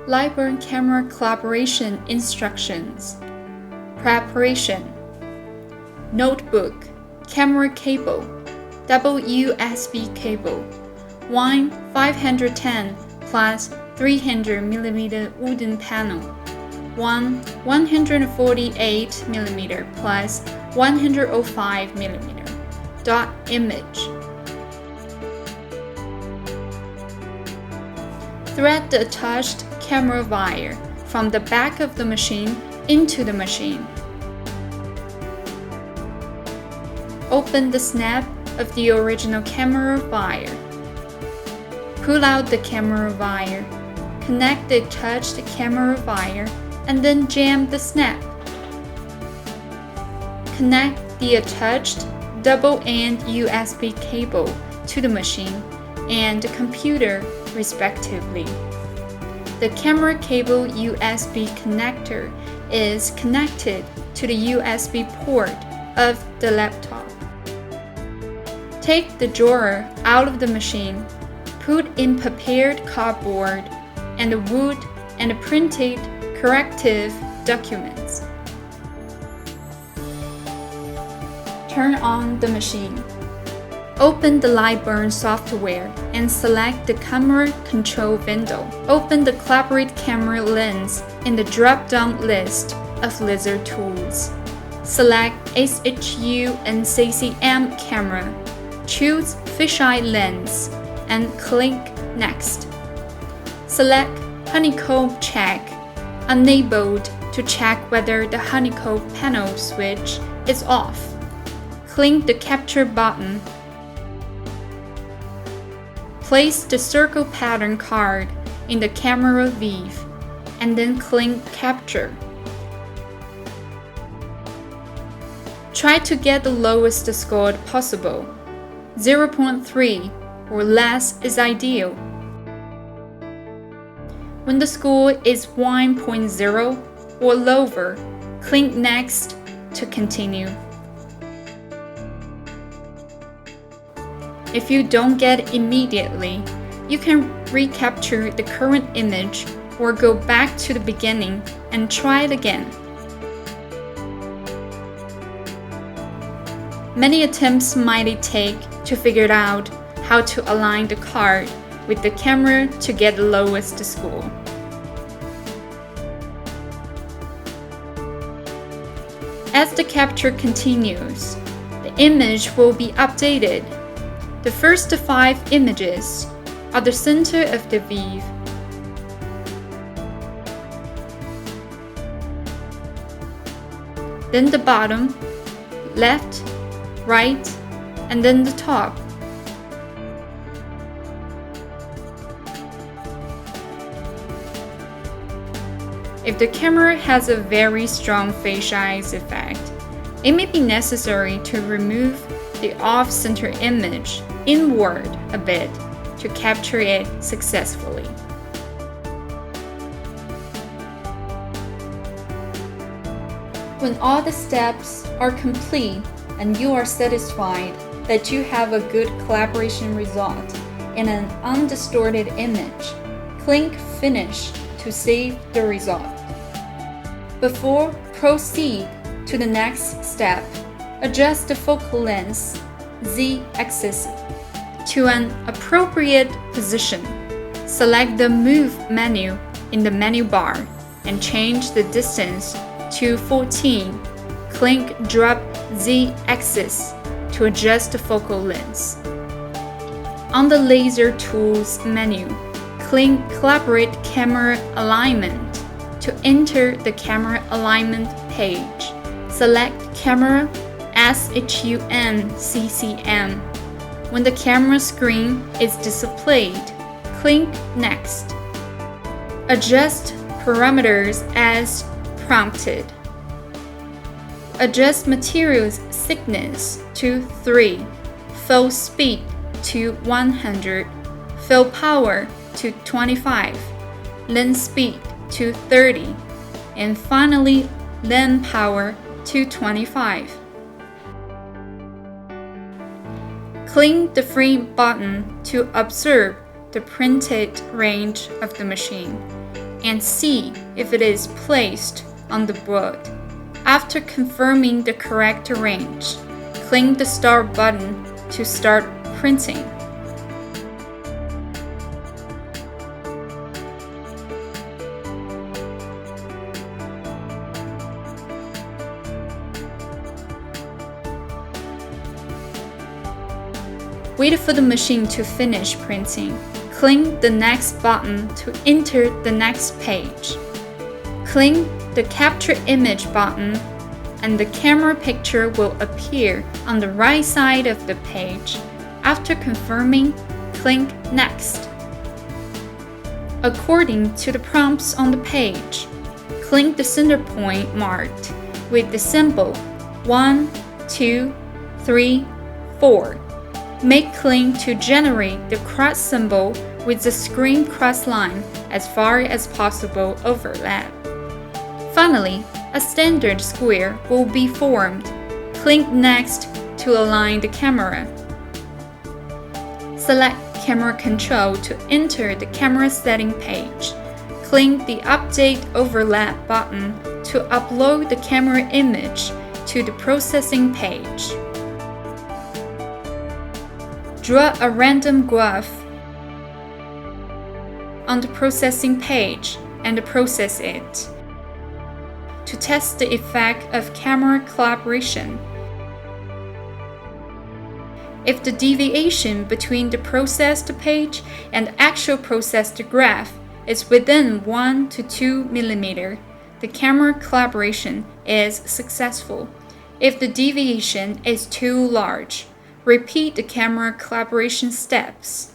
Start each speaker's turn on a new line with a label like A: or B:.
A: Lightburn Camera Calibration Instructions. Preparation. Notebook, camera cable, double USB cable, one 510 plus 300mm wooden panel, one 148mm plus 105mm dot image. Thread the attached camera wire from the back of the machine into the machine. Open the snap of the original camera wire. Pull out the camera wire, connect the attached camera wire, and then jam the snap. Connect the attached double-end USB cable to the machine and the computer respectively. The camera cable USB connector is connected to the USB port of the laptop. Take the drawer out of the machine, put in prepared cardboard and wood and printed corrective documents. Turn on the machine. Open the Lightburn software and select the camera control window. Open the Collaborate camera lens in the drop-down list of laser tools. Select SHU and CCM camera. Choose fisheye lens and click Next. Select honeycomb check, enabled to check whether the honeycomb panel switch is off. Click the capture button. Place the circle pattern card in the camera view and then click Capture. Try to get the lowest score possible. 0.3 or less is ideal. When the score is 1.0 or lower, click Next to continue. If you don't get it immediately, you can recapture the current image or go back to the beginning and try it again. Many attempts might it take to figure out how to align the card with the camera to get the lowest score. As the capture continues, the image will be updated. The first 5 images are the center of the view. Then the bottom, left, right, and then the top. If the camera has a very strong fisheye effect, it may be necessary to remove the off-center image inward a bit to capture it successfully. When all the steps are complete and you are satisfied that you have a good collaboration result in an undistorted image, click Finish to save the result. Before proceed to the next step, adjust the focal length Z-axis to an appropriate position. Select the Move menu in the menu bar and change the distance to 14. Click Drop Z-axis to adjust the focal length. On the Laser Tools menu, click Collaborate Camera Alignment to enter the camera alignment page. Select Camera SHUN CCM. When the camera screen is displayed, click Next. Adjust parameters as prompted. Adjust materials thickness to 3, fill speed to 100, fill power to 25, lens speed to 30, and finally lens power to 25. Click the frame button to observe the printed range of the machine and see if it is placed on the board. After confirming the correct range, click the Start button to start printing. Wait for the machine to finish printing. Click the Next button to enter the next page. Click the Capture Image button, and the camera picture will appear on the right side of the page. After confirming, click Next. According to the prompts on the page, click the center point marked with the symbol 1, 2, 3, 4. Make click to generate the cross symbol with the screen cross line as far as possible overlap. Finally, a standard square will be formed. Click Next to align the camera. Select Camera Control to enter the camera setting page. Click the Update Overlap button to upload the camera image to the processing page. Draw a random graph on the processing page and process it. To test the effect of camera calibration, if the deviation between the processed page and actual processed graph is within 1 to 2 mm, the camera calibration is successful. If the deviation is too large, repeat the camera calibration steps.